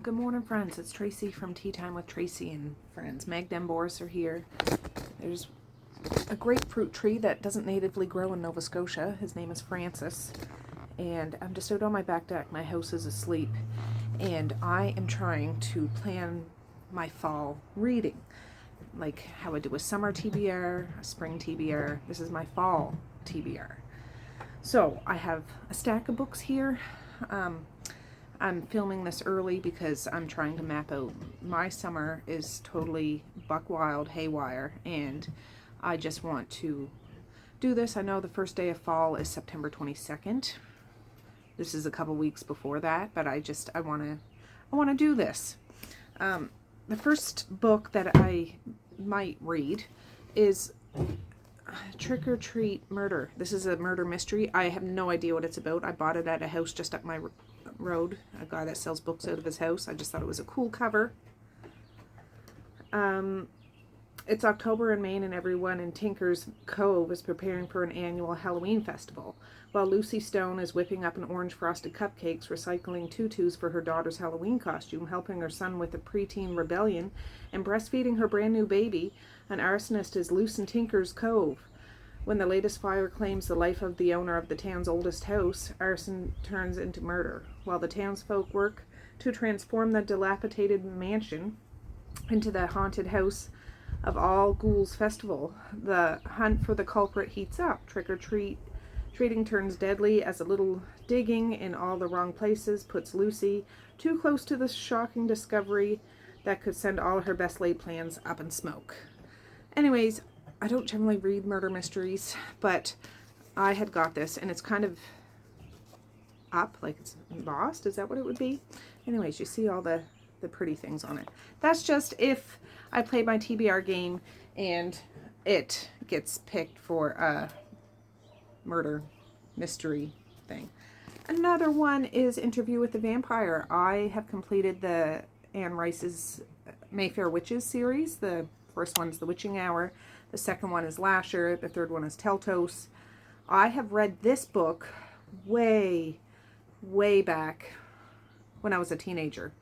Good morning, friends. It's Tracey from Tea Time with Tracey and friends. Meg and Boris are here. There's a grapefruit tree that doesn't natively grow in Nova Scotia. His name is Francis. And I'm just out on my back deck. My house is asleep. And I am trying to plan my fall reading. Like how I do a summer TBR, a spring TBR. This is my fall TBR. So I have a stack of books here. I'm filming this early because I'm trying to map out. My summer is totally buck wild, haywire, and I just want to do this. I know the first day of fall is September 22nd. This is a couple weeks before that, but I want to do this. The first book that I might read is Trick or Treat Murder. This is a murder mystery. I have no idea what it's about. I bought it at a house just up my road, a guy that sells books out of his house. I just thought it was a cool cover. It's October in Maine, and everyone in Tinker's Cove is preparing for an annual Halloween festival. While Lucy Stone is whipping up an orange frosted cupcakes, recycling tutus for her daughter's Halloween costume, helping her son with a preteen rebellion, and breastfeeding her brand new baby, an arsonist is loose in Tinker's Cove. When the latest fire claims the life of the owner of the town's oldest house, arson turns into murder. While the townsfolk work to transform the dilapidated mansion into the haunted house of All Ghouls Festival, the hunt for the culprit heats up. Trick-or-treating turns deadly as a little digging in all the wrong places puts Lucy too close to the shocking discovery that could send all her best laid plans up in smoke. Anyways, I don't generally read murder mysteries, but I had got this, and it's kind of up, like it's embossed. Is that what it would be? Anyways, you see all the pretty things on it. That's just if I play my TBR game and it gets picked for a murder mystery thing. Another one is Interview with the Vampire. I have completed the Anne Rice's Mayfair Witches series. The first one is The Witching Hour. The second one is Lasher. The third one is Teltos. I have read this book way back when I was a teenager.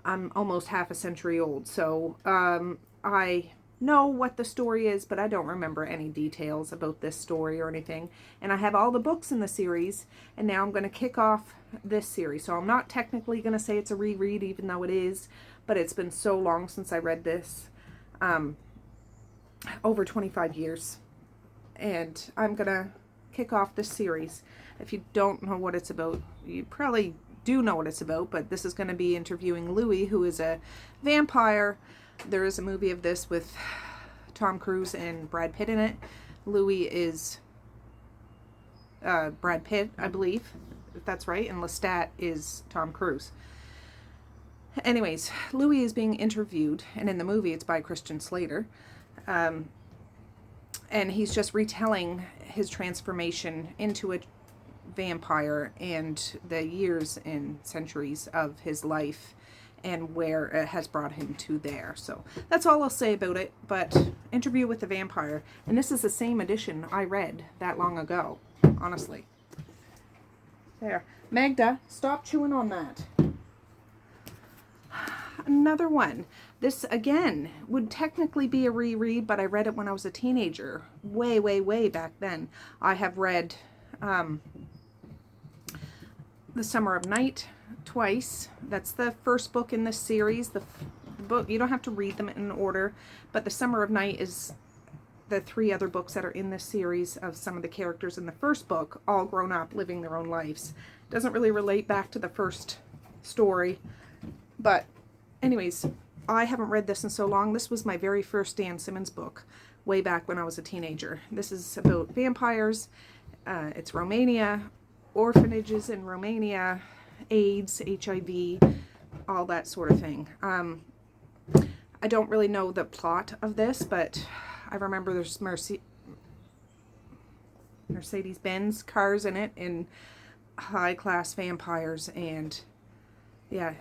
I'm almost half a century old, so I know what the story is, but I don't remember any details about this story or anything. And I have all the books in the series, and now I'm going to kick off this series. So I'm not technically going to say it's a reread, even though it is, but it's been so long since I read this. Over 25 years, and I'm gonna kick off this series. If you don't know what it's about, you probably do know what it's about, but this is going to be interviewing Louis, who is a vampire. There is a movie of this with Tom Cruise and Brad Pitt in it. Louis is Brad Pitt, I believe, if that's right, and Lestat is Tom Cruise. Anyways, Louis is being interviewed, and in the movie it's by Christian Slater. And he's just retelling his transformation into a vampire and the years and centuries of his life and where it has brought him to there. So that's all I'll say about it. But Interview with the Vampire, and this is the same edition I read that long ago, honestly. There. Magda, stop chewing on that. Another one. This, again, would technically be a reread, but I read it when I was a teenager. Way back then. I have read The Summer of Night twice. That's the first book in this series. The book, you don't have to read them in order, but The Summer of Night is the three other books that are in this series of some of the characters in the first book, all grown up, living their own lives. Doesn't really relate back to the first story, but anyways, I haven't read this in so long. This was my very first Dan Simmons book way back when I was a teenager. This is about vampires. It's Romania, orphanages in Romania, AIDS, HIV, all that sort of thing. I don't really know the plot of this, but I remember there's Mercedes-Benz cars in it and high-class vampires, and yeah,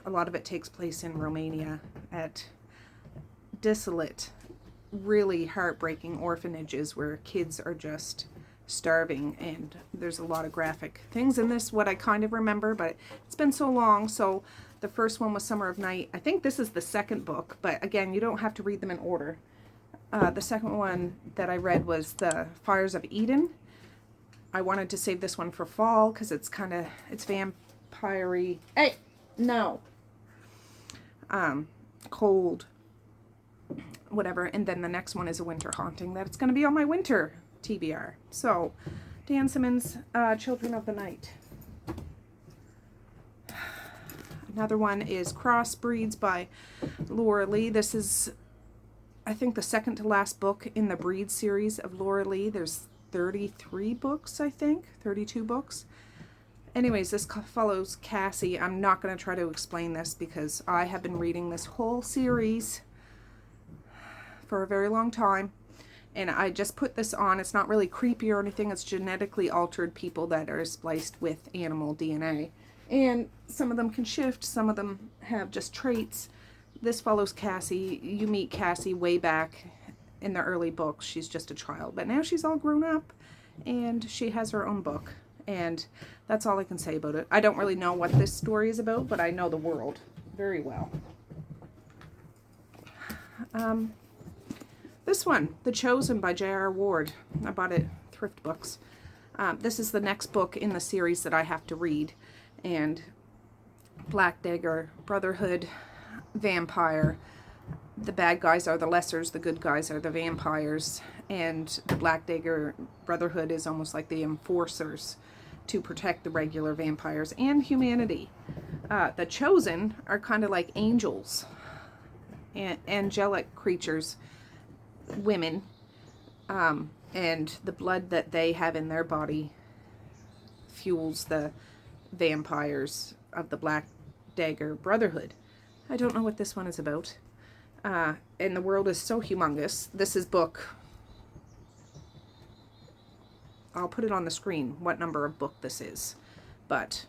a lot of it takes place in Romania at desolate, really heartbreaking orphanages where kids are just starving, and there's a lot of graphic things in this, what I kind of remember, but it's been so long, so The first one was Summer of Night. I think this is the second book, but again, you don't have to read them in order. The second one that I read was The Fires of Eden. I wanted to save this one for fall because it's vampire-y. Hey, no. Cold, whatever. And then the next one is A Winter Haunting. That's going to be on my winter TBR. So, Dan Simmons, Children of the Night. Another one is Crossbreeds by Laura Lee. This is, I think, the second to last book in the Breed series of Laura Lee. There's 33 books, I think, 32 books. Anyways, this follows Cassie. I'm not going to try to explain this because I have been reading this whole series for a very long time. And I just put this on. It's not really creepy or anything. It's genetically altered people that are spliced with animal DNA. And some of them can shift. Some of them have just traits. This follows Cassie. You meet Cassie way back in the early books. She's just a child. But now she's all grown up. And she has her own book. And that's all I can say about it. I don't really know what this story is about. But I know the world very well. This one, The Chosen by J.R. Ward. I bought it at Thrift Books. This is the next book in the series that I have to read. And Black Dagger, Brotherhood, Vampire. The bad guys are the lessers, the good guys are the vampires. And the Black Dagger Brotherhood is almost like the enforcers to protect the regular vampires and humanity. The Chosen are kind of like angels, angelic creatures, women, and the blood that they have in their body fuels the vampires of the Black Dagger Brotherhood. I don't know what this one is about. And the world is so humongous. This is book, I'll put it on the screen what number of book this is. But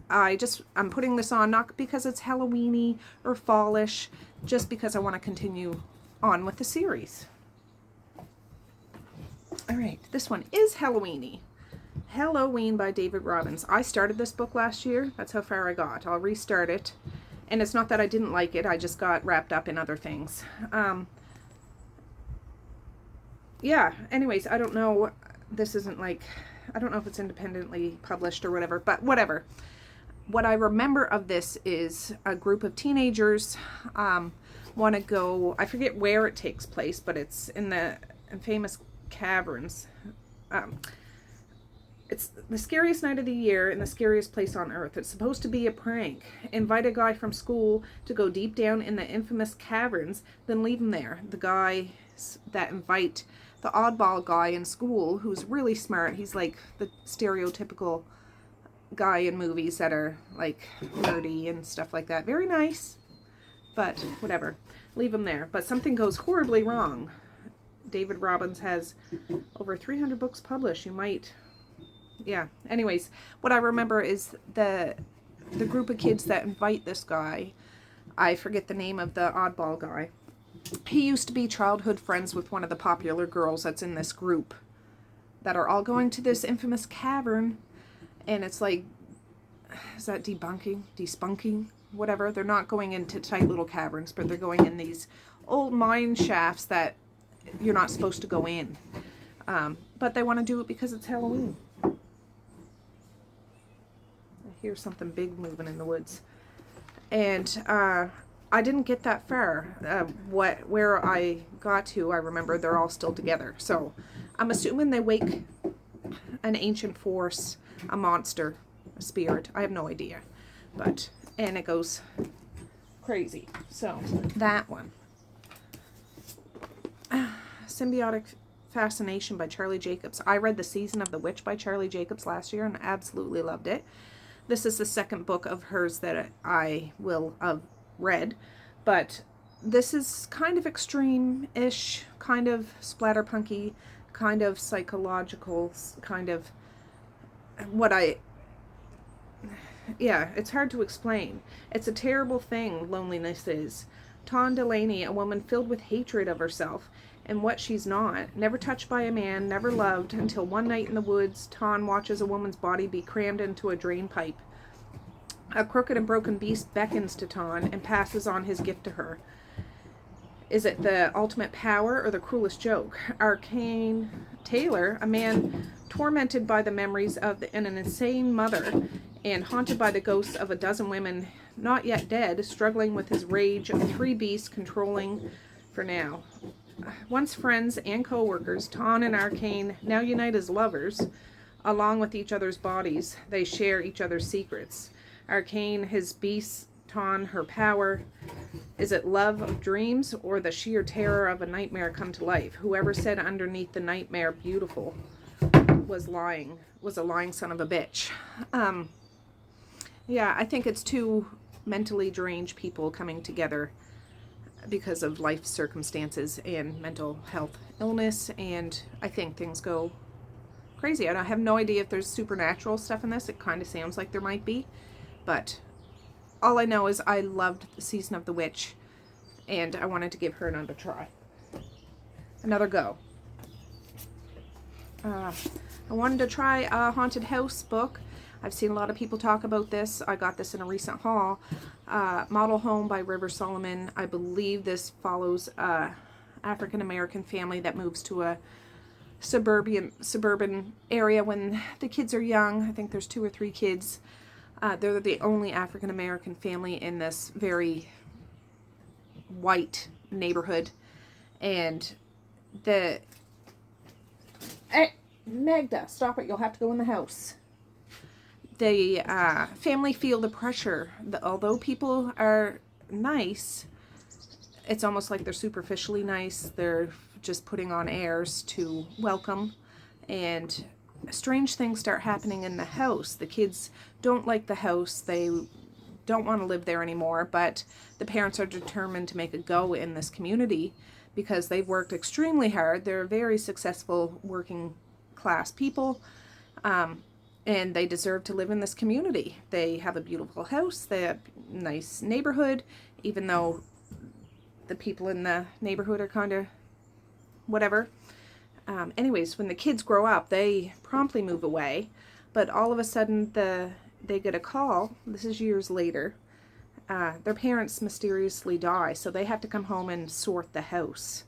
I'm putting this on not because it's Halloween-y or fallish, just because I want to continue on with the series. Alright, this one is Halloween-y. Halloween by David Robbins. I started this book last year. That's how far I got. I'll restart it. And it's not that I didn't like it. I just got wrapped up in other things. Yeah, anyways, I don't know. This isn't like, I don't know if it's independently published or whatever, but whatever. What I remember of this is a group of teenagers want to go, I forget where it takes place, but it's in the famous caverns. It's the scariest night of the year in the scariest place on earth. It's supposed to be a prank. Invite a guy from school to go deep down in the infamous caverns, then leave him there. The guys that invite the oddball guy in school, who's really smart, he's like the stereotypical guy in movies that are like nerdy and stuff like that. Very nice, but whatever. Leave him there. But something goes horribly wrong. David Robbins has over 300 books published. You might... Yeah, anyways, what I remember is the group of kids that invite this guy. I forget the name of the oddball guy. He used to be childhood friends with one of the popular girls that's in this group that are all going to this infamous cavern. And it's like, is that despunking, whatever. They're not going into tight little caverns, but they're going in these old mine shafts that you're not supposed to go in. But they want to do it because it's Halloween. I hear something big moving in the woods. And I didn't get that far. Where I got to, I remember they're all still together. So I'm assuming they wake an ancient force, a monster, a spirit. I have no idea. And it goes crazy. So that one. Symbiotic Fascination by Charlie Jacobs. I read The Season of the Witch by Charlie Jacobs last year and absolutely loved it. This is the second book of hers that I will have read, but this is kind of extreme-ish, kind of splatterpunky, kind of psychological, kind of yeah, it's hard to explain. It's a terrible thing, loneliness is. Tawn Delaney, a woman filled with hatred of herself and what she's not, never touched by a man, never loved, until one night in the woods, Tawn watches a woman's body be crammed into a drain pipe. A crooked and broken beast beckons to Ton and passes on his gift to her. Is it the ultimate power or the cruelest joke? Arcane Taylor, a man tormented by the memories of an insane mother and haunted by the ghosts of a dozen women not yet dead, struggling with his rage of three beasts controlling for now. Once friends and co-workers, Ton and Arcane now unite as lovers. Along with each other's bodies, they share each other's secrets. Arcane, his beasts, Ton, her power. Is it love of dreams or the sheer terror of a nightmare come to life? Whoever said underneath the nightmare beautiful was a lying son of a bitch. Yeah, I think it's two mentally deranged people coming together because of life circumstances and mental health illness, and I think things go crazy. I have no idea if there's supernatural stuff in this. It kind of sounds like there might be, but all I know is I loved the Season of the Witch, and I wanted to give her another try. Another go. I wanted to try a haunted house book. I've seen a lot of people talk about this. I got this in a recent haul. Model Home by River Solomon. I believe this follows a African-American family that moves to a suburban area when the kids are young. I think there's 2 or 3 kids. They're the only African-American family in this very white neighborhood. And Hey, Magda, stop it. You'll have to go in the house. The family feel the pressure. Although people are nice, it's almost like they're superficially nice. They're just putting on airs to welcome. And strange things start happening in the house. The kids don't like the house. They don't want to live there anymore. But the parents are determined to make a go in this community because they've worked extremely hard. They're very successful working class people. And they deserve to live in this community. They have a beautiful house. They have a nice neighborhood, even though the people in the neighborhood are kind of whatever. Anyways, when the kids grow up, they promptly move away. But all of a sudden, they get a call. This is years later. Their parents mysteriously die, so they have to come home and sort the house.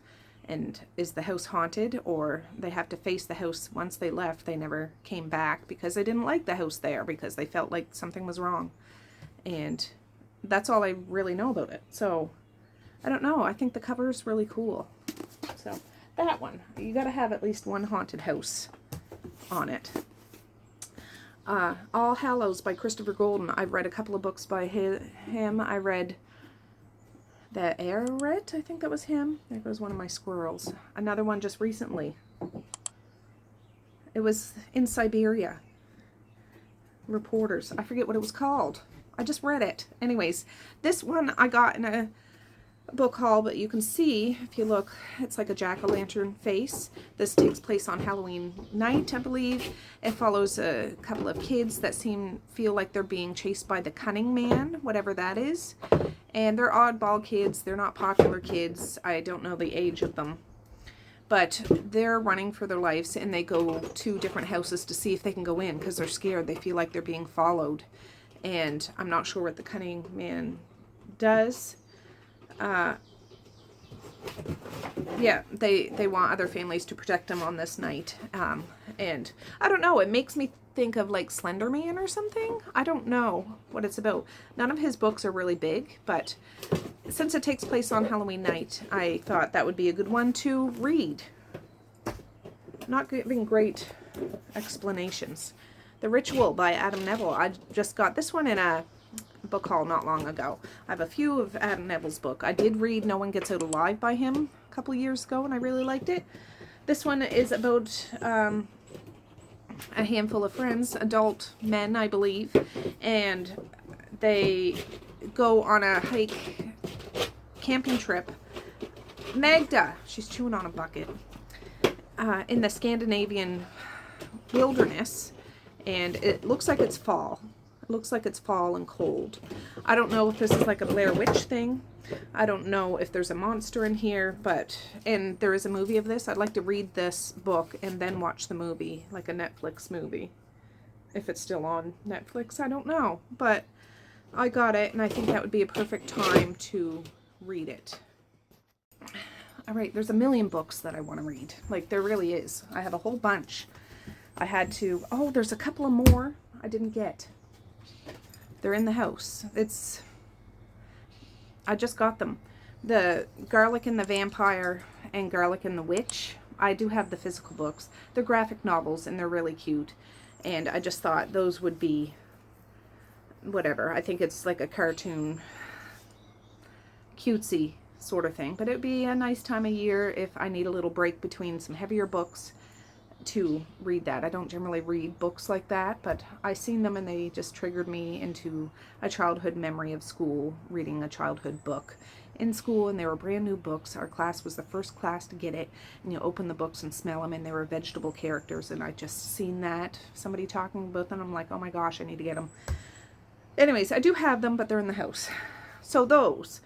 And is the house haunted, or they have to face the house. Once they left, they never came back because they didn't like the house there, because they felt like something was wrong. And that's all I really know about it. So I don't know. I think the cover is really cool. So that one, you got to have at least one haunted house on it. All Hallows by Christopher Golden. I've read a couple of books by him. I read The Arret, I think that was him. There goes one of my squirrels. Another one just recently. It was in Siberia. Reporters. I forget what it was called. I just read it. Anyways, this one I got in a book haul, but you can see, if you look, it's like a jack-o'-lantern face. This takes place on Halloween night, I believe. It follows a couple of kids that feel like they're being chased by the Cunning Man, whatever that is. And they're oddball kids. They're not popular kids. I don't know the age of them. But they're running for their lives, and they go to different houses to see if they can go in because they're scared. They feel like they're being followed. And I'm not sure what the Cunning Man does. Yeah, they want other families to protect them on this night. And I don't know, it makes me think of like Slender Man or something. I don't know what it's about. None of his books are really big, but since it takes place on Halloween night, I thought that would be a good one to read. Not giving great explanations. The Ritual by Adam Neville. I just got this one in a book haul not long ago. I have a few of Adam Neville's book. I did read No One Gets Out Alive by him a couple years ago, and I really liked it. This one is about a handful of friends, adult men, I believe, and they go on a hike, camping trip. Magda, she's chewing on a bucket, in the Scandinavian wilderness, and it looks like it's fall. It looks like it's fall and cold. I don't know if this is like a Blair Witch thing. I don't know if there's a monster in here, and there is a movie of this. I'd like to read this book and then watch the movie, like a Netflix movie. If it's still on Netflix, I don't know. But I got it, and I think that would be a perfect time to read it. All right, there's a million books that I want to read. Like, there really is. I have a whole bunch. I had to... Oh, there's a couple of more I didn't get. They're in the house. I just got them. The Garlic and the Vampire and Garlic and the Witch. I do have the physical books. They're graphic novels, and they're really cute. And I just thought those would be... whatever. I think it's like a cartoon, cutesy sort of thing. But it would be a nice time of year if I need a little break between some heavier books to read that. I don't generally read books like that, but I seen them and they just triggered me into a childhood memory of school, reading a childhood book in school, and they were brand new books. Our class was the first class to get it, and you open the books and smell them, and they were vegetable characters, and I just seen that, somebody talking about them. I'm like, oh my gosh, I need to get them. Anyways, I do have them, but they're in the house. So those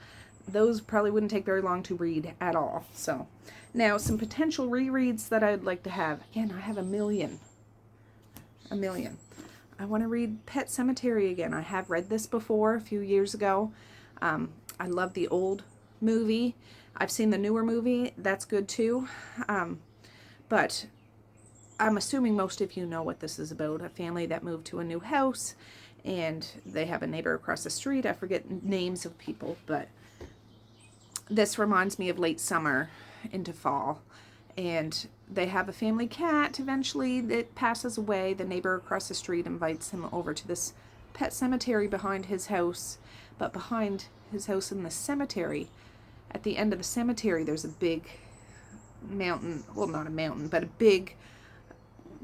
probably wouldn't take very long to read at all. So now some potential rereads that I'd like to have. Again, I have a million. I want to read Pet Sematary again. I have read this before a few years ago. I love the old movie. I've seen the newer movie. That's good too. But I'm assuming most of you know what this is about. A family that moved to a new house, and they have a neighbor across the street. I forget names of people, but this reminds me of late summer into fall. And they have a family cat. Eventually it passes away. The neighbor across the street invites him over to this pet cemetery behind his house. But behind his house in the cemetery, at the end of the cemetery, there's a big mountain. Well, not a mountain, but a big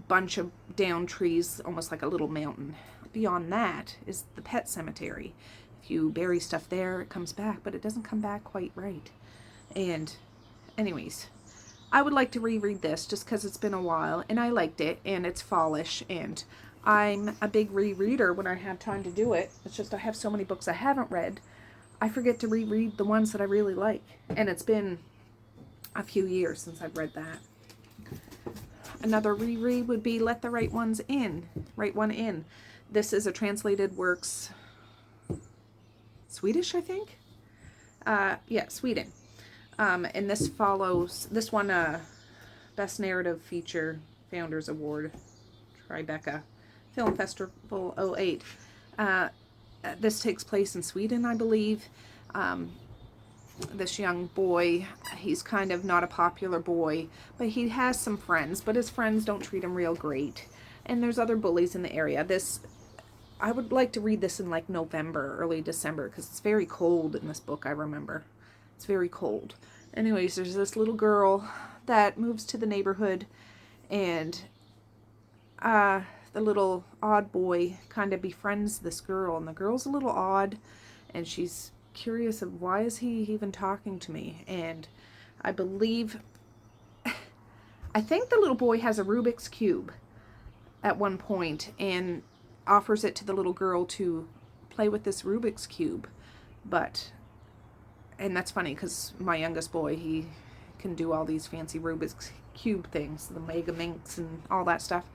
bunch of down trees, almost like a little mountain. Beyond that is the pet cemetery. If you bury stuff there, it comes back, but it doesn't come back quite right. And anyways, I would like to reread this just because it's been a while, and I liked it, and it's fallish, and I'm a big rereader when I have time to do it. It's just I have so many books I haven't read, I forget to reread the ones that I really like. And it's been a few years since I've read that. Another reread would be Let the Right Ones In. Right One In. This is a translated works, Swedish, I think? Yeah, Sweden. And this follows, this one, Best Narrative Feature Founders Award, Tribeca Film Festival '08. This takes place in Sweden, I believe. This young boy, he's kind of not a popular boy, but he has some friends, but his friends don't treat him real great. And there's other bullies in the area. I would like to read this in like November, early December, because it's very cold in this book, I remember. It's very cold. Anyways, there's this little girl that moves to the neighborhood, and the little odd boy kind of befriends this girl, and the girl's a little odd, and she's curious of why is he even talking to me. And I think the little boy has a Rubik's Cube at one point and offers it to the little girl to play with this Rubik's Cube. And that's funny because my youngest boy, he can do all these fancy Rubik's Cube things, the Mega Minx and all that stuff.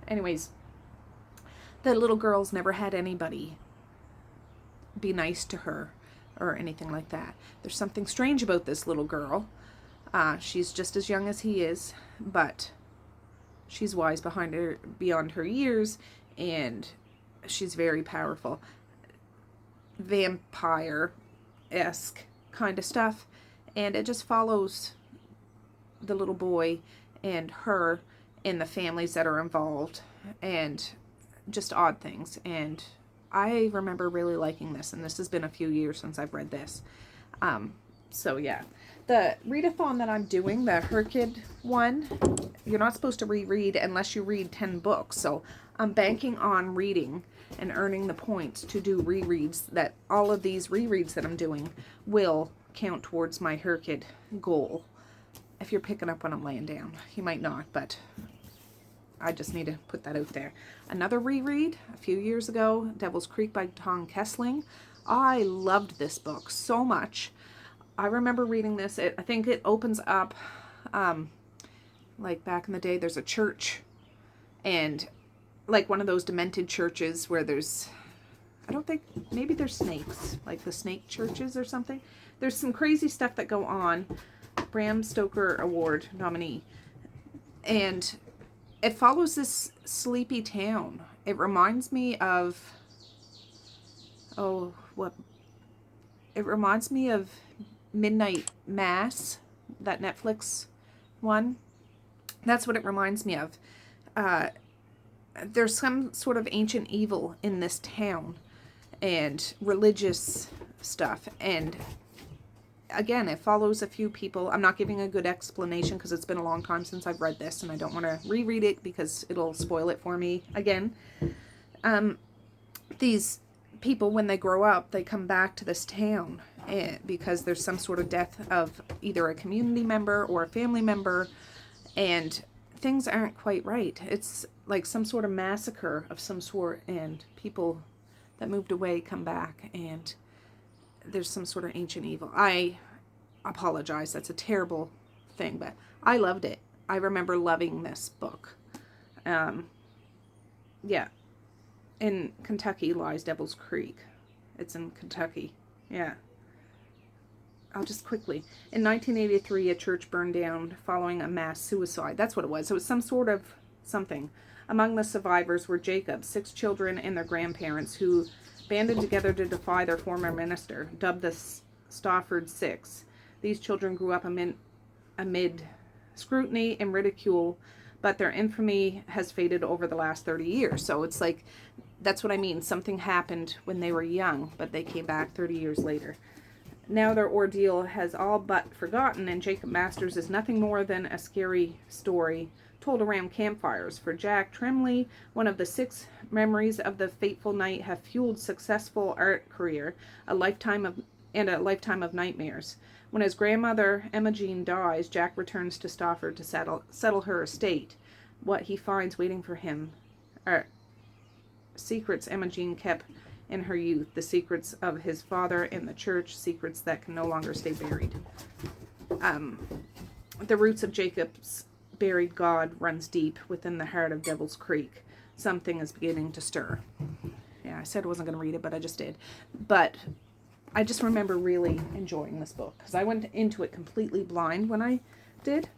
Anyways, the little girl's never had anybody be nice to her or anything like that. There's something strange about this little girl. She's just as young as he is, but she's wise beyond her years, and she's very powerful. Vampire-esque kind of stuff, and it just follows the little boy and her and the families that are involved, and just odd things. And I remember really liking this, and this has been a few years since I've read this. So yeah, the readathon that I'm doing, the Herkid one, you're not supposed to reread unless you read 10 books. So I'm banking on reading and earning the points to do rereads, that all of these rereads that I'm doing will count towards my Herkid goal. If you're picking up when I'm laying down, you might not, but I just need to put that out there. Another reread a few years ago, Devil's Creek by Tom Kessling. I loved this book so much. I remember reading this. I think it opens up, like back in the day, there's a church, and like one of those demented churches where there's I don't think, maybe they're snakes, like the snake churches or something. There's some crazy stuff that go on. Bram Stoker Award nominee. And it follows this sleepy town. It reminds me of, it reminds me of Midnight Mass, that Netflix one. That's what it reminds me of. There's some sort of ancient evil in this town and religious stuff. And again, it follows a few people. I'm not giving a good explanation because it's been a long time since I've read this and I don't want to reread it because it'll spoil it for me again. These people, when they grow up, they come back to this town because there's some sort of death of either a community member or a family member, and things aren't quite right. It's like some sort of massacre of some sort, and people that moved away come back, and there's some sort of ancient evil. I apologize, that's a terrible thing, but I loved it. I remember loving this book. Yeah. In Kentucky lies Devil's Creek. It's in Kentucky. Yeah. I'll just quickly. In 1983, a church burned down following a mass suicide. That's what it was. It was some sort of something. Among the survivors were Jacob, 6 children, and their grandparents, who banded together to defy their former minister, dubbed the Stafford Six. These children grew up amid scrutiny and ridicule, but their infamy has faded over the last 30 years. So it's like, that's what I mean. Something happened when they were young, but they came back 30 years later. Now their ordeal has all but forgotten, and Jacob Masters is nothing more than a scary story told around campfires. For Jack Tremley, one of the 6 memories of the fateful night have fueled successful art career, a lifetime of nightmares. When his grandmother, Emma Jean, dies, Jack returns to Stafford to settle her estate. What he finds waiting for him are secrets Emma Jean kept in her youth, the secrets of his father and the church, secrets that can no longer stay buried. The roots of Jacob's buried God runs deep within the heart of Devil's Creek. Something is beginning to stir. Yeah, I said I wasn't going to read it, but I just did. But I just remember really enjoying this book because I went into it completely blind when I did.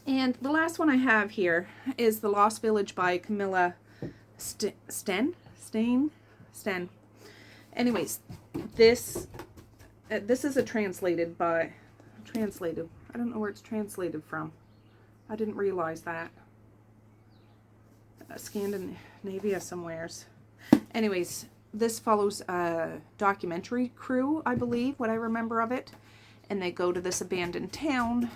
And the last one I have here is The Lost Village by Camilla Sten. Anyways, this is a translated. I don't know where it's translated from. I didn't realize that. Scandinavia somewheres. Anyways, this follows a documentary crew, I believe, what I remember of it. And they go to this abandoned town.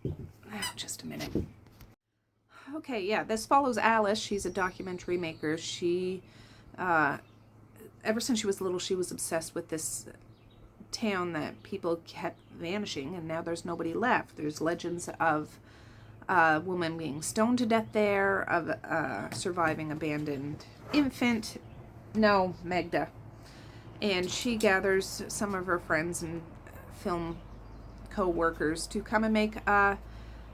Oh, just a minute. Okay, yeah, this follows Alice. She's a documentary maker. She, ever since she was little, she was obsessed with this town that people kept vanishing, and now there's nobody left. There's legends of a woman being stoned to death there, of a surviving abandoned infant. No, Magda. And she gathers some of her friends and film co-workers to come and make a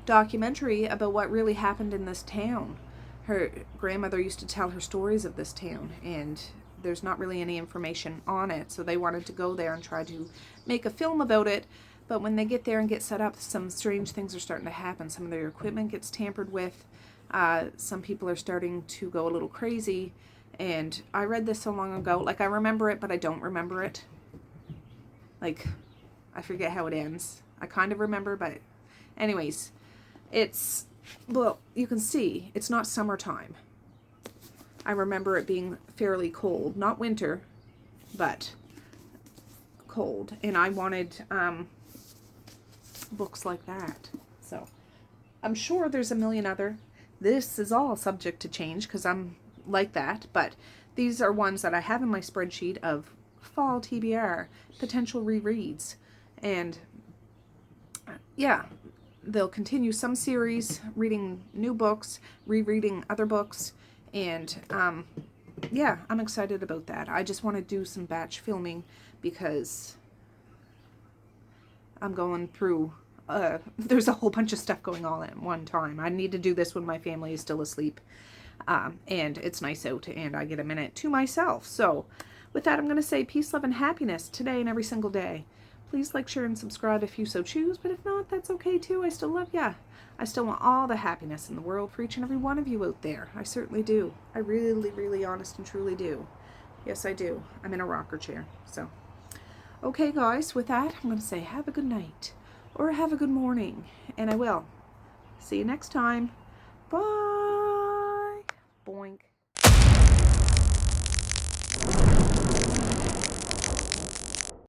documentary about what really happened in this town. Her grandmother used to tell her stories of this town, and there's not really any information on it, so they wanted to go there and try to make a film about it. But when they get there and get set up, some strange things are starting to happen. Some of their equipment gets tampered with. Some people are starting to go a little crazy. And I read this so long ago. Like, I remember it, but I don't remember it. Like, I forget how it ends. I kind of remember, but anyways, it's, well, you can see, it's not summertime. I remember it being fairly cold. Not winter, but cold. And I wanted books like that. So, I'm sure there's a million other. This is all subject to change because I'm like that. But these are ones that I have in my spreadsheet of fall TBR, potential rereads. And yeah, they'll continue some series, reading new books, rereading other books. And yeah, I'm excited about that. I just want to do some batch filming because I'm going through, there's a whole bunch of stuff going on at one time. I need to do this when my family is still asleep. And it's nice out and I get a minute to myself. So with that, I'm going to say peace, love, and happiness today and every single day. Please like, share, and subscribe if you so choose, but if not, that's okay too. I still love ya. I still want all the happiness in the world for each and every one of you out there. I certainly do. I really, really honest and truly do. Yes, I do. I'm in a rocker chair. So, okay, guys, with that, I'm going to say have a good night or have a good morning, and I will. See you next time. Bye. Boink.